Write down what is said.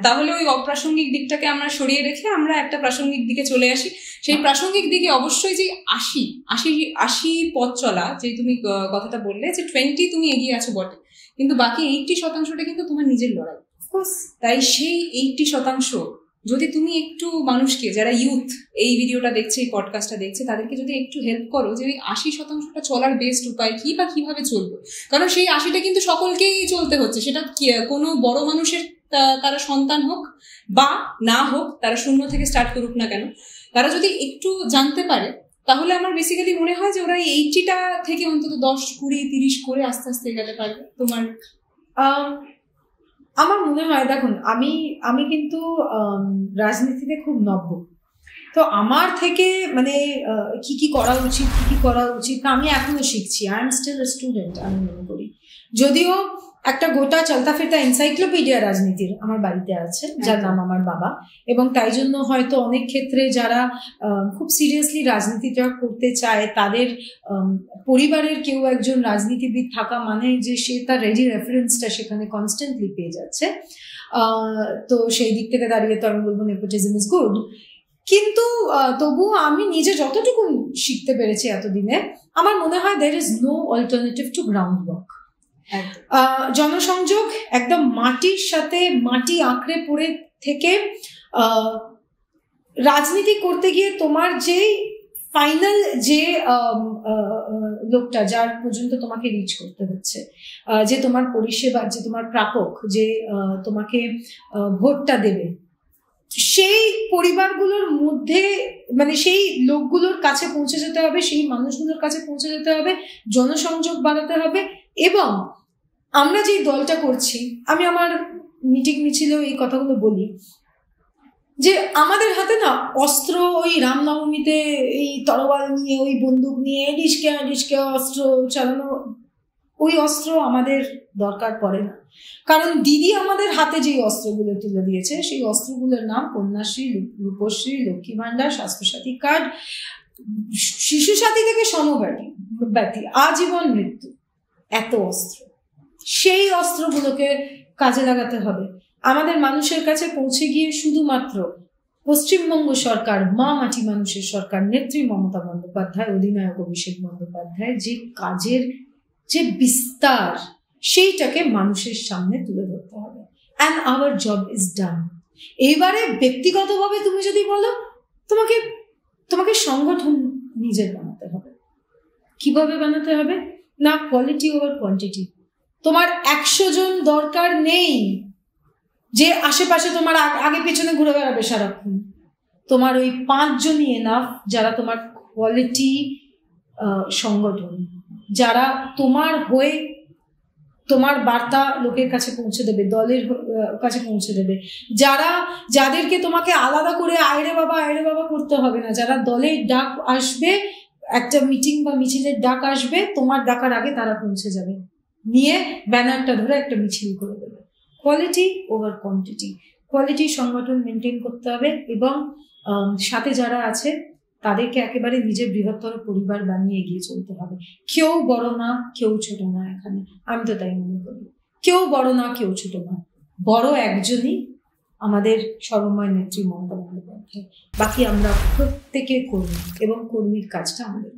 তাহলে ওই অপ্রাসঙ্গিক দিকটাকে আমরা সরিয়ে রেখে আমরা একটা প্রাসঙ্গিক দিকে চলে আসি। সেই প্রাসঙ্গিক দিকে অবশ্যই যে 80 পথ চলা, যে তুমি কথাটা বললে যে 20 তুমি এগিয়ে আছো বটে, কিন্তু বাকি 80%টা কিন্তু তোমার নিজের লড়াই। তাই সেই 80% যদি তুমি একটু মানুষকে, যারা ইউথ এই ভিডিওটা দেখছে, এই পডকাস্টটা দেখছে, তাদেরকে যদি একটু হেল্প করো যে ওই 80%টা চলার বেস্ট উপায় কি বা কিভাবে চলবো, কারণ সেই 80টা কিন্তু সকলকেই চলতে হচ্ছে। সেটা কোনো বড় মানুষের তারা সন্তান হোক বা না হোক, তারা 0 থেকে স্টার্ট করুক না কেন, তারা যদি একটু জানতে পারে, তাহলে আমার বেসিক্যালি মনে হয় যে ওরা এই 80টা থেকে অন্তত 10, 20, 30 করে আস্তে আস্তে এগাতে পারবে। তোমার আমার মনে হয়, দেখুন আমি কিন্তু রাজনীতিতে খুব নব্য, তো আমার থেকে মানে কি করা উচিত আমি এখনো শিখছি। আই এম স্টিল স্টুডেন্ট আমি মনে করি। যদিও একটা গোটা চলতা ফিরতা এনসাইক্লোপিডিয়া রাজনীতির আমার বাড়িতে আছে, যার নাম আমার বাবা, এবং তাই জন্য হয়তো অনেক ক্ষেত্রে যারা খুব সিরিয়াসলি রাজনীতিটা করতে চায়, তাদের পরিবারের কেউ একজন রাজনীতিবিদ থাকা মানে যে সে তার রেডি রেফারেন্সটা সেখানে কনস্ট্যান্টলি পেয়ে যাচ্ছে। তো সেই দিক থেকে দাঁড়িয়ে তো আমি বলবো নেপোটিজম ইজ গুড, কিন্তু তবুও আমি নিজে যতটুকু শিখতে পেরেছি এতদিনে, আমার মনে হয় there is no alternative to ground work. জনসংযোগ, একদম মাটির সাথে মাটি আঁকড়ে পড়ে থেকে রাজনীতি করতে গিয়ে তোমার যে ফাইনাল যে লোকটা যার পর্যন্ত তোমাকে রিচ করতে হচ্ছে, যে তোমার পরিষেবা, যে তোমার প্রাপক, যে তোমাকে ভোটটা দেবে, সেই পরিবারগুলোর মধ্যে মানে সেই লোকগুলোর কাছে পৌঁছে যেতে হবে, সেই মানুষগুলোর কাছে পৌঁছে যেতে হবে, জনসংযোগ বাড়াতে হবে। এবং আমরা যে দলটা করছি, আমি আমার মিটিং মিছিলেও এই কথাগুলো বলি যে আমাদের হাতে না অস্ত্র, ওই রামনবমীতে এই তরোয়াল নিয়ে, ওই বন্দুক নিয়ে ডিসকে অস্ত্র চালানো, ওই অস্ত্র আমাদের দরকার পড়ে না। কারণ দিদি আমাদের হাতে যে অস্ত্রগুলো তুলে দিয়েছে, সেই অস্ত্রগুলোর নাম কন্যাশ্রী, রূপশ্রী, লক্ষ্মী ভান্ডার, স্বাস্থ্যসাথী কার্ড, শিশু সাথী থেকে সমব্যাথী, আজীবন মৃত্যু, এত অস্ত্র। সেই অস্ত্রগুলোকে কাজে লাগাতে হবে। আমাদের মানুষের কাছে পৌঁছে গিয়ে শুধুমাত্র পশ্চিমবঙ্গ সরকার, মা মাটি মানুষের সরকার, নেত্রী মমতা বন্দ্যোপাধ্যায়, অধিনায়ক অভিষেক বন্দ্যোপাধ্যায় যে কাজের যে বিস্তার, সেইটাকে মানুষের সামনে তুলে ধরতে হবে। And our job is done. এইবারে ব্যক্তিগতভাবে তুমি যদি বলো, তোমাকে সংগঠন নিজের বানাতে হবে। কিভাবে বানাতে হবে? না কোয়ালিটি ওভার কোয়ান্টিটি। তোমার 100 জন দরকার নেই যে আশেপাশে তোমার আগে পেছনে ঘুরে বেড়াবে সারাক্ষণ। তোমার ওই 5 জনই এনাফ, যারা তোমার কোয়ালিটি সংগঠন, যারা তোমার হয়ে তোমার বার্তা লোকের কাছে পৌঁছে দেবে, দলের কাছে পৌঁছে দেবে, যাদেরকে তোমাকে আলাদা করে আয়রে বাবা করতে হবে না, যারা দলের ডাক আসবে, একটা মিটিং বা মিছিলের ডাক আসবে, তোমার ডাকার আগে তারা পৌঁছে যাবে, নিয়ে ব্যানারটা ধরে একটা মিছিল করে দেবে। Quality over quantity. কোয়ালিটি সংগঠন মেনটেন করতে হবে, এবং সাথে যারা আছে তাদেরকে একেবারে নিজের বৃহত্তর পরিবার বানিয়ে এগিয়ে চলতে হবে। কেউ বড় না, কেউ ছোট না। এখানে আমি তো তাই মনে করি, কেউ বড় না, কেউ ছোট না, বড় একজনই, আমাদের সর্বময় নেত্রী মমতা বন্দ্যোপাধ্যায়। বাকি আমরা প্রত্যেকে কর্মী, এবং কর্মীর কাজটা আমাদের।